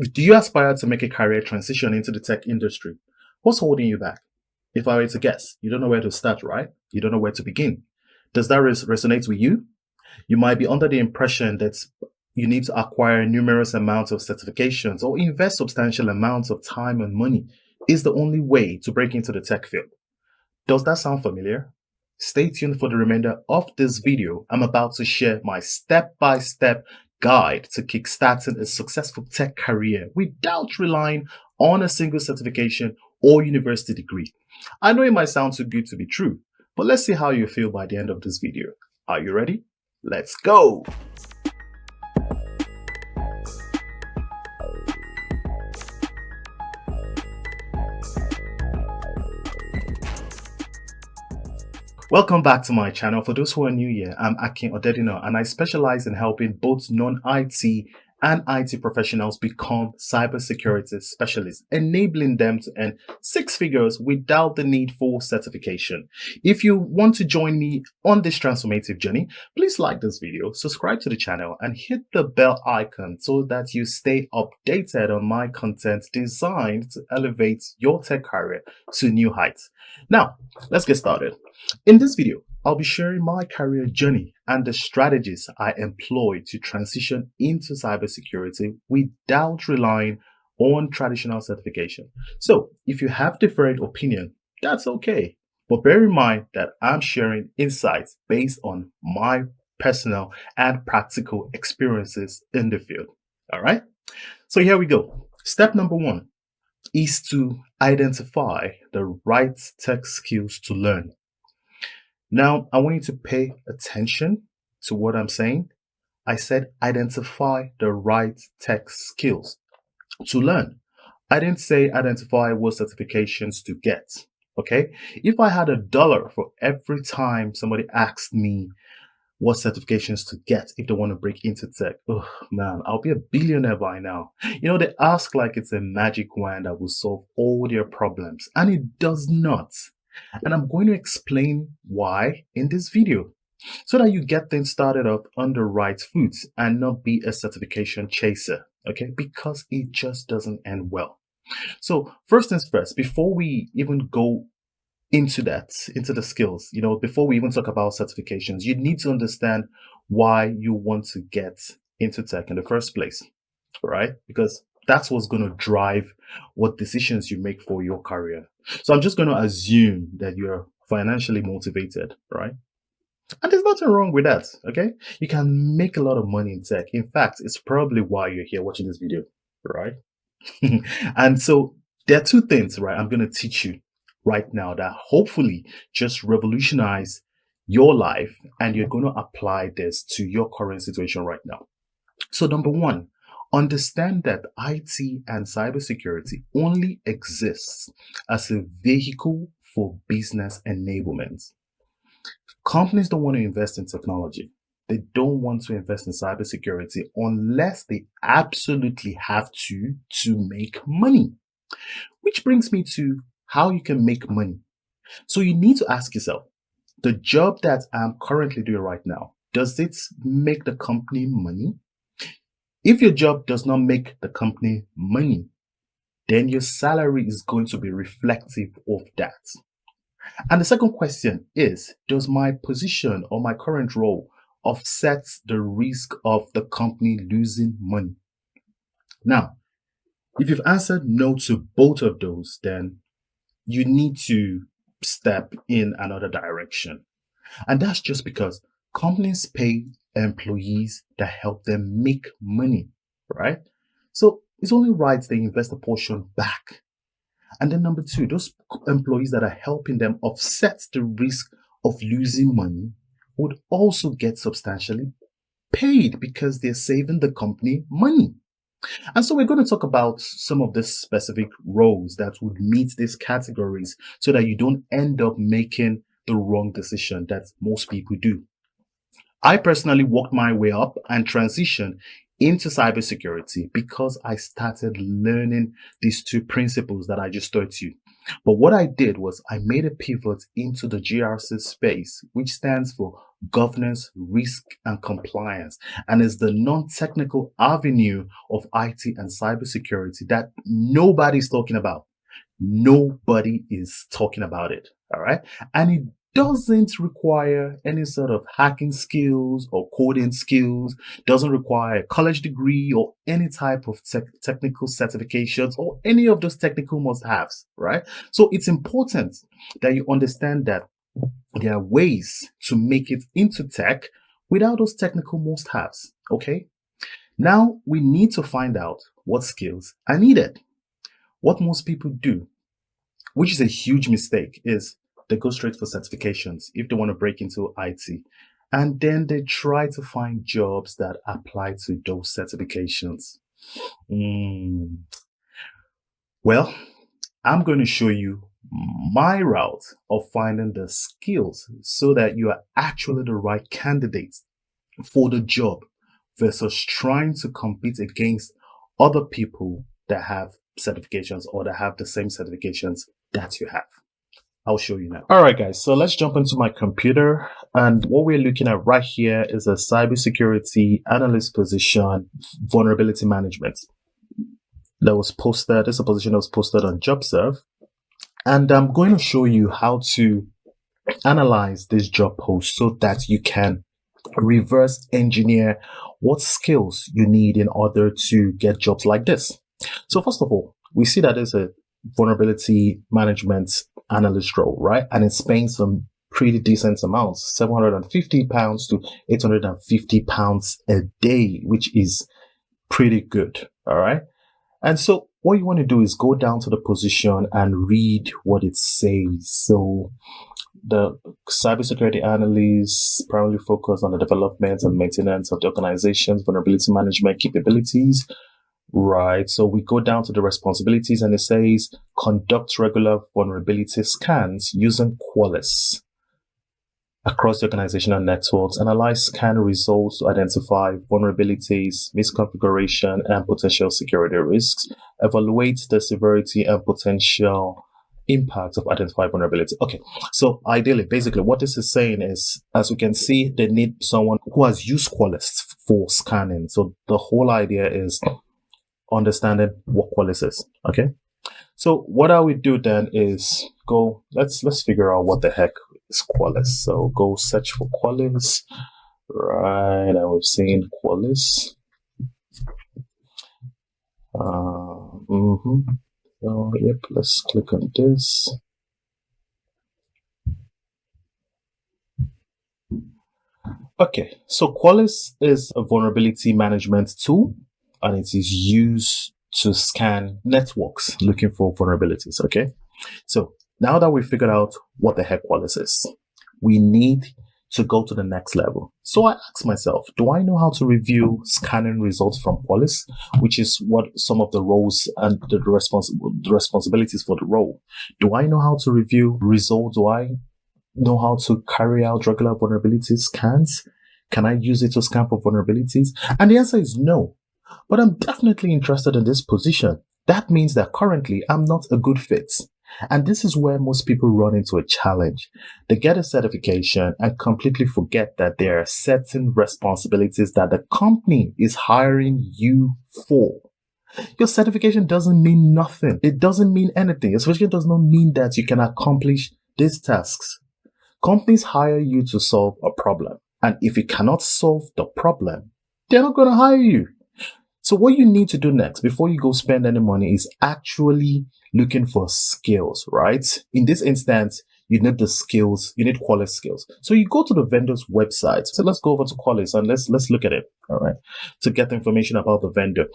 Do you aspire to make a career transition into the tech industry? What's holding you back? If I were to guess, you don't know where to start, right? You don't know where to begin. Does that resonate with you? You might be under the impression that you need to acquire numerous amounts of certifications or invest substantial amounts of time and money is the only way to break into the tech field. Does that sound familiar? Stay tuned for the remainder of this video. I'm about to share my step-by-step guide to kickstarting a successful tech career without relying on a single certification or university degree. I know it might sound too good to be true, but let's see how you feel by the end of this video. Are you ready? Let's go! Welcome back to my channel. For those who are new here, I'm Akin Odedino and I specialize in helping both non-IT and IT professionals become cybersecurity specialists, enabling them to earn six figures without the need for certification. If you want to join me on this transformative journey, please like this video, subscribe to the channel and hit the bell icon so that you stay updated on my content designed to elevate your tech career to new heights. Now, let's get started. In this video, I'll be sharing my career journey and the strategies I employ to transition into cybersecurity without relying on traditional certification. So if you have different opinion, that's okay. But bear in mind that I'm sharing insights based on my personal and practical experiences in the field. All right. So here we go. Step number one is to identify the right tech skills to learn. Now, I want you to pay attention to what I'm saying. I said identify the right tech skills to learn. I didn't say identify what certifications to get. Okay? If I had $1 for every time somebody asked me what certifications to get if they want to break into tech, oh man, I'll be a billionaire by now. You know, they ask like it's a magic wand that will solve all their problems, and it does not. And I'm going to explain why in this video so that you get things started off on the right foot and not be a certification chaser, okay? Because it just doesn't end well. So first things first, before we even go into the skills, before we even talk about certifications, you need to understand why you want to get into tech in the first place, right? Because that's what's going to drive what decisions you make for your career. So I'm just going to assume that you're financially motivated, right? And there's nothing wrong with that, okay? You can make a lot of money in tech. In fact, it's probably why you're here watching this video, right? And so there are two things, right, I'm going to teach you right now that hopefully just revolutionize your life, and you're going to apply this to your current situation right now. So number one, understand that IT and cybersecurity only exists as a vehicle for business enablement. Companies don't want to invest in technology. They don't want to invest in cybersecurity unless they absolutely have to make money. Which brings me to how you can make money. So you need to ask yourself, the job that I'm currently doing right now, does it make the company money? If your job does not make the company money, then your salary is going to be reflective of that. And the second question is, does my position or my current role offset the risk of the company losing money? Now, if you've answered no to both of those, then you need to step in another direction. And that's just because companies pay employees that help them make money, right? So it's only right they invest a portion back. And then number two, those employees that are helping them offset the risk of losing money would also get substantially paid because they're saving the company money. And so we're going to talk about some of the specific roles that would meet these categories so that you don't end up making the wrong decision that most people do. I personally worked my way up and transitioned into cybersecurity because I started learning these two principles that I just taught you. But what I did was I made a pivot into the GRC space, which stands for governance, risk, and compliance, and is the non-technical avenue of IT and cybersecurity that nobody's talking about. Nobody is talking about it. All right. And it doesn't require any sort of hacking skills or coding skills, doesn't require a college degree or any type of technical certifications or any of those technical must-haves, right? So it's important that you understand that there are ways to make it into tech without those technical must-haves, okay? Now we need to find out what skills are needed. What most people do, which is a huge mistake, is they go straight for certifications if they want to break into IT. And then they try to find jobs that apply to those certifications. Well, I'm going to show you my route of finding the skills so that you are actually the right candidate for the job versus trying to compete against other people that have certifications or that have the same certifications that you have. I'll show you now. All right, guys. So let's jump into my computer. And what we're looking at right here is a cybersecurity analyst position, vulnerability management, that was posted. This is a position that was posted on JobServe. And I'm going to show you how to analyze this job post so that you can reverse engineer what skills you need in order to get jobs like this. So first of all, we see that there's a vulnerability management analyst role, right? And it's paying some pretty decent amounts, £750 to £850 a day, which is pretty good. All right. And so what you want to do is go down to the position and read what it says. So the cybersecurity analysts primarily focus on the development and maintenance of the organization's vulnerability management capabilities. Right. So we go down to the responsibilities and it says conduct regular vulnerability scans using Qualys across the organizational networks, analyze scan results to identify vulnerabilities, misconfiguration, and potential security risks, evaluate the severity and potential impact of identified vulnerability. Okay, so ideally, basically, what this is saying is, as you can see, they need someone who has used Qualys for scanning. So the whole idea is understanding what Qualys is. Okay, so what I would do then is go. Let's figure out what the heck is Qualys. So go search for Qualys. Right, and we've seen Qualys. So yep, let's click on this. Okay, so Qualys is a vulnerability management tool, and it is used to scan networks looking for vulnerabilities. Okay, so now that we figured out what the heck Qualys is, we need to go to the next level. So I asked myself, do I know how to review scanning results from Qualys, which is what some of the roles and the responsibilities for the role. Do I know how to review results? Do I know how to carry out regular vulnerability scans? Can I use it to scan for vulnerabilities? And the answer is no. But I'm definitely interested in this position. That means that currently I'm not a good fit. And this is where most people run into a challenge. They get a certification and completely forget that there are certain responsibilities that the company is hiring you for. Your certification doesn't mean nothing. It doesn't mean anything. Your certification does not mean that you can accomplish these tasks. Companies hire you to solve a problem. And if you cannot solve the problem, they're not going to hire you. So what you need to do next before you go spend any money is actually looking for skills, right? In this instance, you need the skills, you need Qualys skills. So you go to the vendor's website. So let's go over to Qualys and let's look at it, all right, to get the information about the vendor.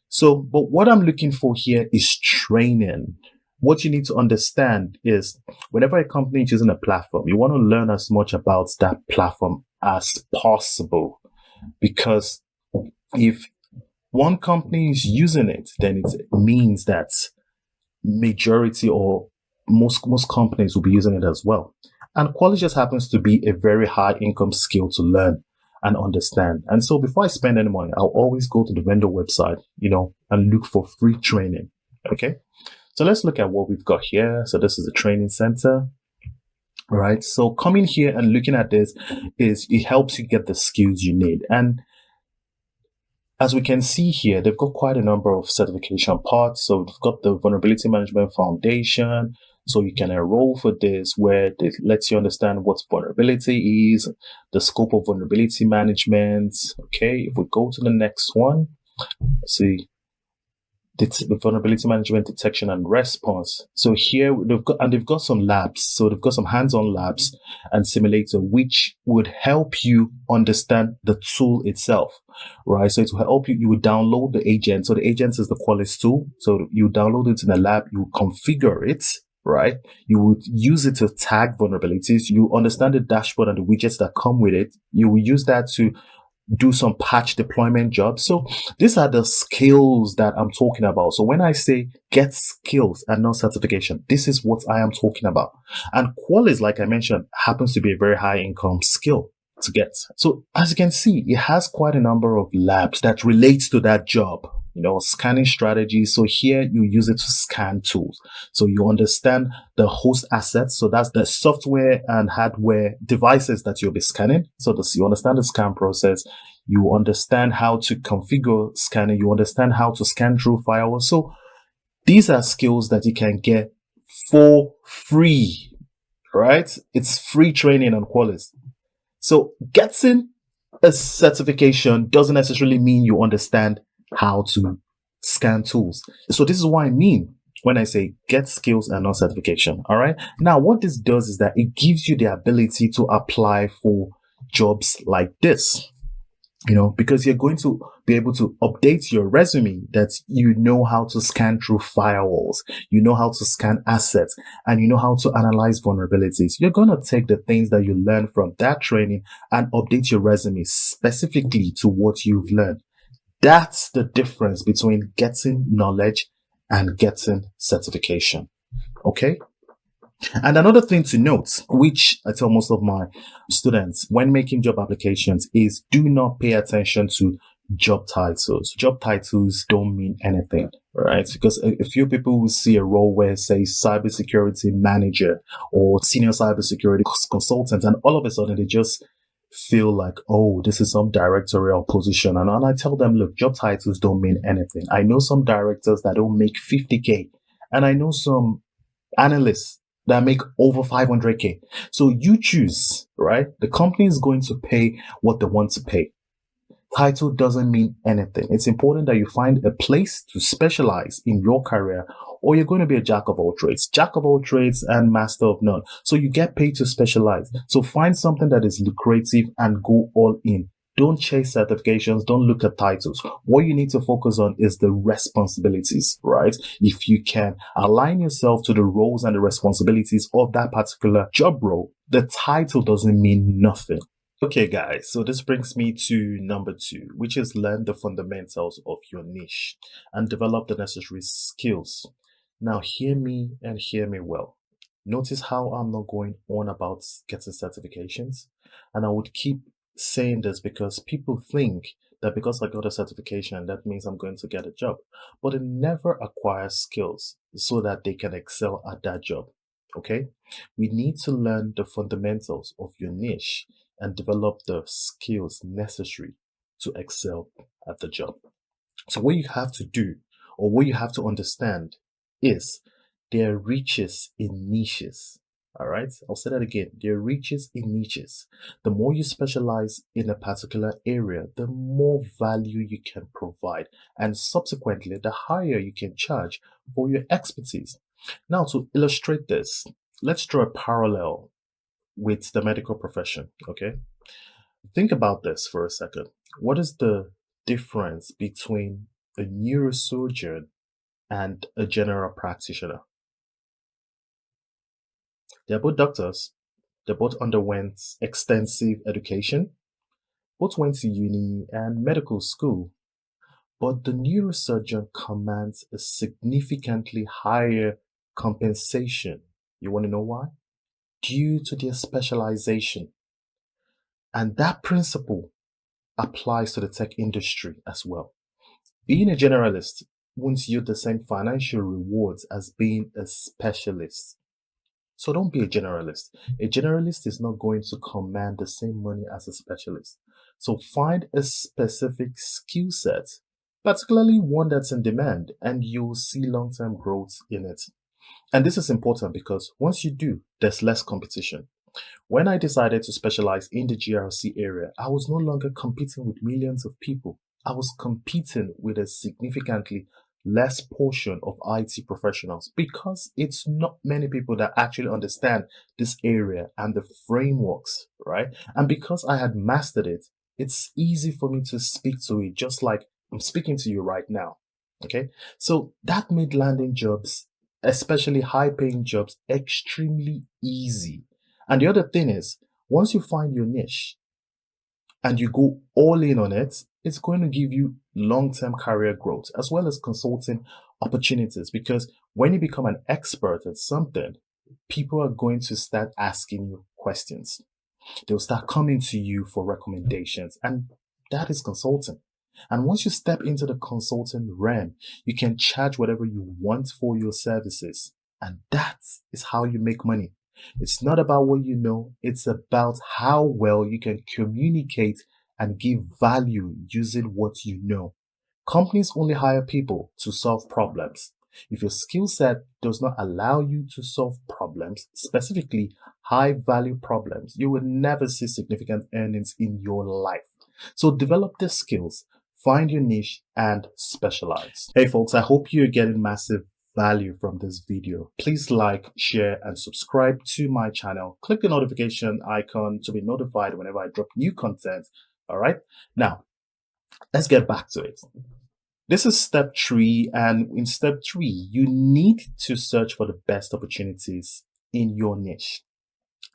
So, but what I'm looking for here is training. What you need to understand is whenever a company is using a platform, you want to learn as much about that platform as possible, because if one company is using it, then it means that majority or most companies will be using it as well. And Qualys just happens to be a very high income skill to learn and understand. And so before I spend any money, I'll always go to the vendor website, and look for free training. Okay. So let's look at what we've got here. So this is a training center. Right. So coming here and looking at this is it helps you get the skills you need. And as we can see here, they've got quite a number of certification parts. So they've got the Vulnerability Management Foundation. So you can enroll for this, where it lets you understand what vulnerability is, the scope of vulnerability management. Okay, if we go to the next one, let's see, the vulnerability management detection and response. So here they've got some labs. So they've got some hands-on labs and simulator, which would help you understand the tool itself, right? So it will help you. You would download the agent. So the agent is the Qualys tool. So you download it in the lab, you configure it, right? You would use it to tag vulnerabilities. You understand the dashboard and the widgets that come with it. You will use that to do some patch deployment jobs. So these are the skills that I'm talking about. So when I say get skills and not certification, this is what I am talking about. And Qualys, like I mentioned, happens to be a very high income skill to get. So as you can see, it has quite a number of labs that relates to that job. Scanning strategies. So here you use it to scan tools. So you understand the host assets. So that's the software and hardware devices that you'll be scanning. So you understand the scan process. You understand how to configure scanning. You understand how to scan through firewalls. So these are skills that you can get for free, right? It's free training on Qualys. So getting a certification doesn't necessarily mean you understand how to scan tools. So this is what I mean when I say get skills and not certification. All right. Now, what this does is that it gives you the ability to apply for jobs like this, because you're going to be able to update your resume that you know how to scan through firewalls, you know how to scan assets, and you know how to analyze vulnerabilities. You're going to take the things that you learn from that training and update your resume specifically to what you've learned. That's the difference between getting knowledge and getting certification. Okay. And another thing to note, which I tell most of my students when making job applications, is do not pay attention to job titles. Job titles don't mean anything, right? Because a few people will see a role where it says cybersecurity manager or senior cybersecurity consultant, and all of a sudden they just feel like, oh, this is some directorial position. And I tell them, look, job titles don't mean anything. I know some directors that don't make 50K, and I know some analysts that make over 500K. So you choose, right? The company is going to pay what they want to pay. Title doesn't mean anything. It's important that you find a place to specialize in your career, or you're going to be a jack of all trades and master of none. So you get paid to specialize. So find something that is lucrative and go all in. Don't chase certifications. Don't look at titles. What you need to focus on is the responsibilities, right? If you can align yourself to the roles and the responsibilities of that particular job role, the title doesn't mean nothing. Okay, guys, so this brings me to number 2, which is learn the fundamentals of your niche and develop the necessary skills. Now, hear me and hear me well. Notice how I'm not going on about getting certifications, and I would keep saying this because people think that because I got a certification, that means I'm going to get a job, but it never acquires skills so that they can excel at that job. Okay, we need to learn the fundamentals of your niche and develop the skills necessary to excel at the job. So what you have to do, or what you have to understand, is there are riches in niches. All right, I'll say that again. There are riches in niches. The more you specialize in a particular area, the more value you can provide, and subsequently, the higher you can charge for your expertise. Now, to illustrate this, let's draw a parallel with the medical profession. Okay, think about this for a second. What is the difference between a neurosurgeon and a general practitioner? They're both doctors. They both underwent extensive education. Both went to uni and medical school. But the neurosurgeon commands a significantly higher compensation. You want to know why? Due to their specialization. And that principle applies to the tech industry as well. Being a generalist won't yield the same financial rewards as being a specialist. So don't be a generalist. A generalist is not going to command the same money as a specialist. So find a specific skill set, particularly one that's in demand, and you'll see long-term growth in it. And this is important because once you do, there's less competition. When I decided to specialize in the GRC area, I was no longer competing with millions of people. I was competing with a significantly less portion of IT professionals because it's not many people that actually understand this area and the frameworks, right? And because I had mastered it, it's easy for me to speak to it just like I'm speaking to you right now. Okay. So that made landing jobs, especially high paying jobs, extremely easy. And the other thing is, once you find your niche and you go all in on it, it's going to give you long-term career growth as well as consulting opportunities. Because when you become an expert at something, people are going to start asking you questions. They'll start coming to you for recommendations, and that is consulting. And once you step into the consulting realm, you can charge whatever you want for your services. And that is how you make money. It's not about what you know, it's about how well you can communicate and give value using what you know. Companies only hire people to solve problems. If your skill set does not allow you to solve problems, specifically high value problems, you will never see significant earnings in your life. So develop the skills, find your niche, and specialize. Hey folks, I hope you're getting massive value from this video. Please like, share, and subscribe to my channel. Click the notification icon to be notified whenever I drop new content. All right. Now, let's get back to it. This is step 3, and in step 3, you need to search for the best opportunities in your niche.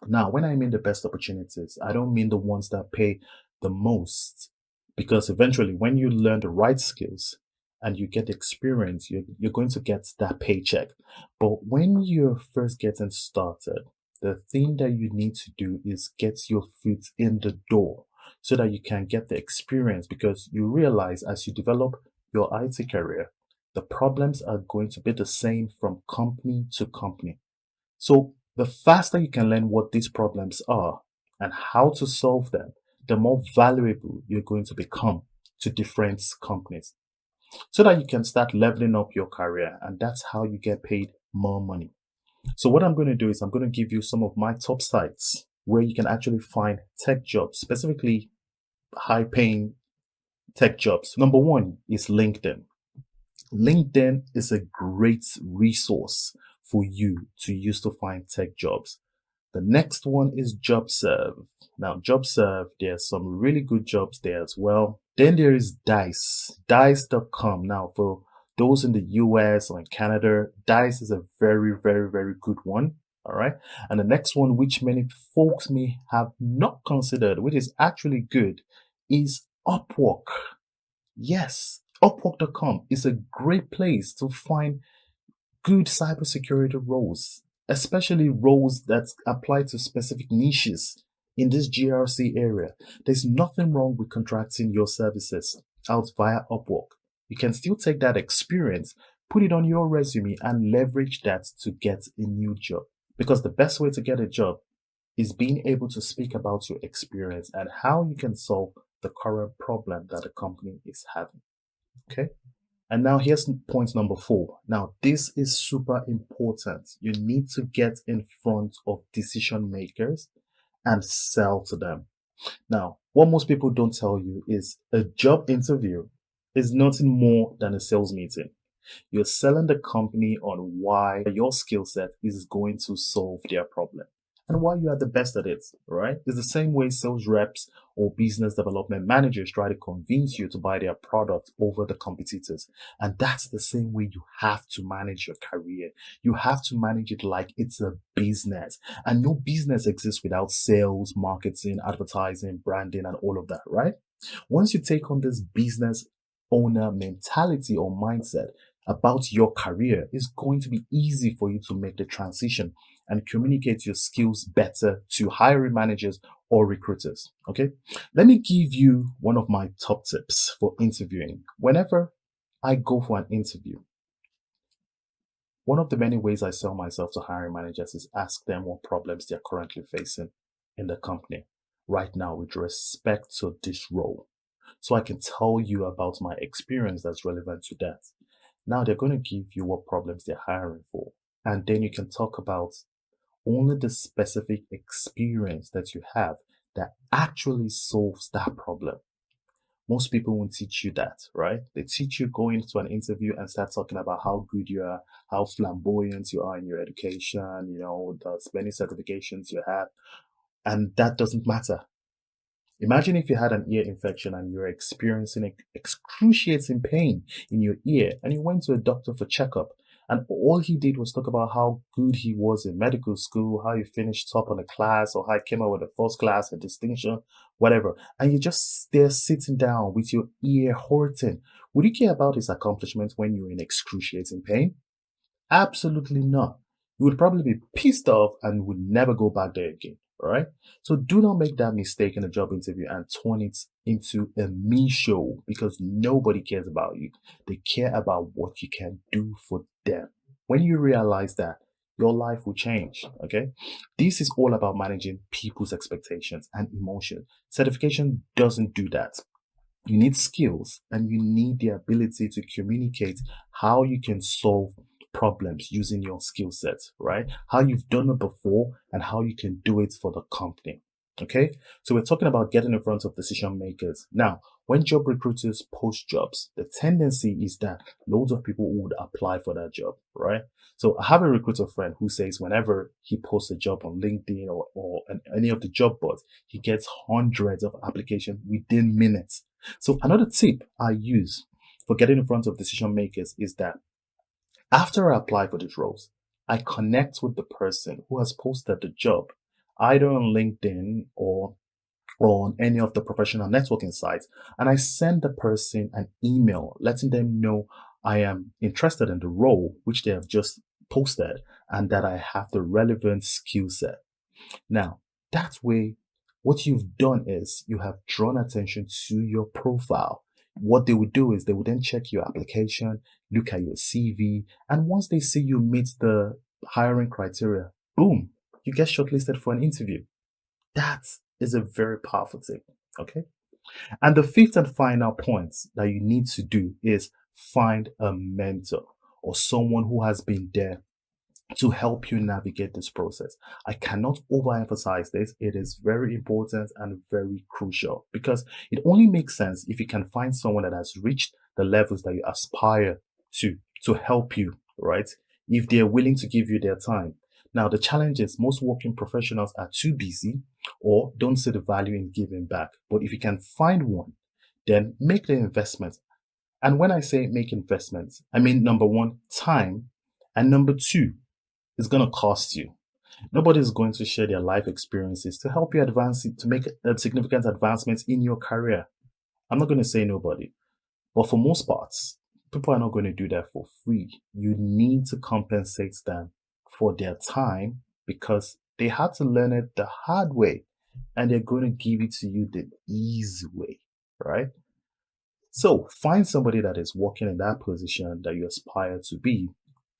Now, when I mean the best opportunities, I don't mean the ones that pay the most, because eventually when you learn the right skills and you get experience, you're going to get that paycheck. But when you're first getting started, the thing that you need to do is get your foot in the door so that you can get the experience, because you realize as you develop your IT career, the problems are going to be the same from company to company. So the faster you can learn what these problems are and how to solve them, the more valuable you're going to become to different companies so that you can start leveling up your career. And that's how you get paid more money. So what I'm going to do is I'm going to give you some of my top sites where you can actually find tech jobs, specifically high paying tech jobs. Number 1 is LinkedIn. LinkedIn is a great resource for you to use to find tech jobs. The next one is JobServe. Now, JobServe, there's some really good jobs there as well. Then there is Dice, dice.com. Now, for those in the US or in Canada, Dice is a very, very, very good one. All right. And the next one, which many folks may have not considered, which is actually good, is Upwork. Yes, Upwork.com is a great place to find good cybersecurity roles, especially roles that apply to specific niches in this GRC area. There's nothing wrong with contracting your services out via Upwork. You can still take that experience, put it on your resume, and leverage that to get a new job. Because the best way to get a job is being able to speak about your experience and how you can solve the current problem that the company is having. Okay. And now here's point number 4. Now, this is super important. You need to get in front of decision makers and sell to them. Now, what most people don't tell you is a job interview is nothing more than a sales meeting. You're selling the company on why your skill set is going to solve their problem and why you are the best at it, right? It's the same way sales reps or business development managers try to convince you to buy their product over the competitors. And that's the same way you have to manage your career. You have to manage it like it's a business. And no business exists without sales, marketing, advertising, branding, and all of that, right? Once you take on this business owner mentality or mindset about your career, it's going to be easy for you to make the transition and communicate your skills better to hiring managers or recruiters. Okay. Let me give you one of my top tips for interviewing. Whenever I go for an interview. One of the many ways I sell myself to hiring managers is ask them what problems they're currently facing in the company right now with respect to this role. So I can tell you about my experience that's relevant to that. Now they're going to give you what problems they're hiring for. And then you can talk about only the specific experience that you have that actually solves that problem. Most people won't teach you that, right? They teach you going to an interview and start talking about how good you are, how flamboyant you are in your education, the many certifications you have, and that doesn't matter. Imagine if you had an ear infection and you're experiencing excruciating pain in your ear and you went to a doctor for checkup and all he did was talk about how good he was in medical school, how he finished top on a class or how he came out with a first class, a distinction, whatever. And you're just there sitting down with your ear hurting. Would you care about his accomplishments when you're in excruciating pain? Absolutely not. You would probably be pissed off and would never go back there again. All right. So do not make that mistake in a job interview and turn it into a me show because nobody cares about you. They care about what you can do for them. When you realize that, your life will change. Okay. This is all about managing people's expectations and emotion. Certification doesn't do that. You need skills and you need the ability to communicate how you can solve problems using your skill set, right? How you've done it before and how you can do it for the company. Okay. So we're talking about getting in front of decision makers. Now, when job recruiters post jobs, the tendency is that loads of people would apply for that job, right? So I have a recruiter friend who says whenever he posts a job on LinkedIn or any of the job boards, he gets hundreds of applications within minutes. So another tip I use for getting in front of decision makers is that after I apply for these roles, I connect with the person who has posted the job, either on LinkedIn or on any of the professional networking sites, and I send the person an email letting them know I am interested in the role which they have just posted and that I have the relevant skill set. Now, that way, what you've done is you have drawn attention to your profile. What they would do is they would then check your application, look at your CV, and once they see you meet the hiring criteria, boom, you get shortlisted for an interview. That is a very powerful thing. Okay. And the fifth and final point that you need to do is find a mentor or someone who has been there to help you navigate this process. I cannot overemphasize this. It is very important and very crucial because it only makes sense if you can find someone that has reached the levels that you aspire to help you, right? If they're willing to give you their time. Now, the challenge is most working professionals are too busy or don't see the value in giving back. But if you can find one, then make the investment. And when I say make investments, I mean number one, time, and number two, it's going to cost you. Nobody's going to share their life experiences to help you advance it, to make significant advancements in your career. I'm not going to say nobody, but for most parts, people are not going to do that for free. You need to compensate them for their time because they had to learn it the hard way and they're going to give it to you the easy way, right? So find somebody that is working in that position that you aspire to be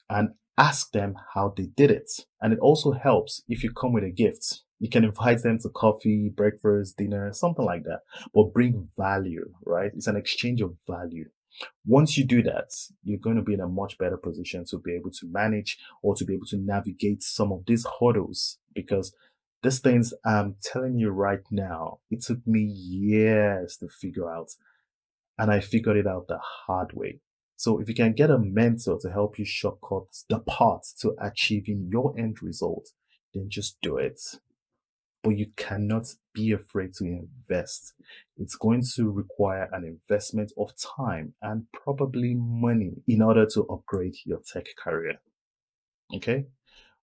and ask them how they did it. And it also helps if you come with a gift. You can invite them to coffee, breakfast, dinner, something like that, but bring value, right? It's an exchange of value. Once you do that, you're going to be in a much better position to be able to manage or to be able to navigate some of these hurdles because these things I'm telling you right now, it took me years to figure out and I figured it out the hard way. So if you can get a mentor to help you shortcut the path to achieving your end result, then just do it. But you cannot be afraid to invest. It's going to require an investment of time and probably money in order to upgrade your tech career. Okay.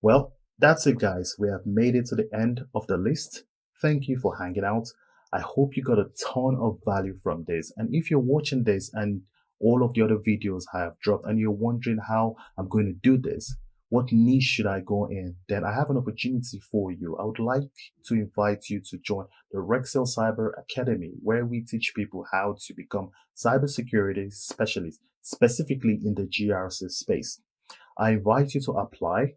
Well, that's it, guys. We have made it to the end of the list. Thank you for hanging out. I hope you got a ton of value from this. And if you're watching this and all of the other videos I have dropped and you're wondering how I'm going to do this, what niche should I go in? Then I have an opportunity for you. I would like to invite you to join the Rexel Cyber Academy, where we teach people how to become cybersecurity specialists, specifically in the GRC space. I invite you to apply.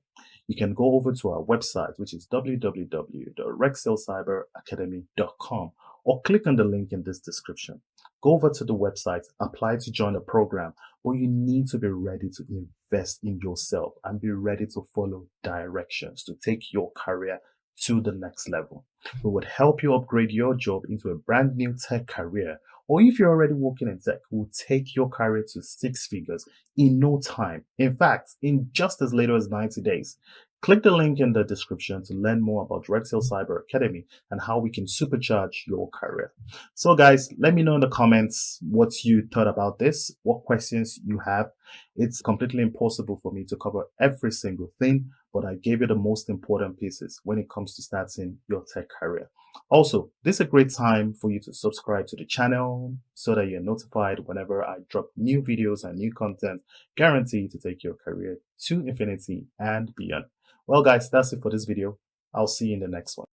You can go over to our website, which is www.rexelcyberacademy.com, or click on the link in this description. Go over to the website, apply to join the program, but you need to be ready to invest in yourself and be ready to follow directions to take your career to the next level. We would help you upgrade your job into a brand new tech career, or if you're already working in tech, we'll take your career to six figures in no time. In fact, in just as little as 90 days. Click the link in the description to learn more about Rexel Cyber Academy and how we can supercharge your career. So guys, let me know in the comments what you thought about this, what questions you have. It's completely impossible for me to cover every single thing, but I gave you the most important pieces when it comes to starting your tech career. Also, this is a great time for you to subscribe to the channel so that you're notified whenever I drop new videos and new content guaranteed to take your career to infinity and beyond. Well, guys, that's it for this video. I'll see you in the next one.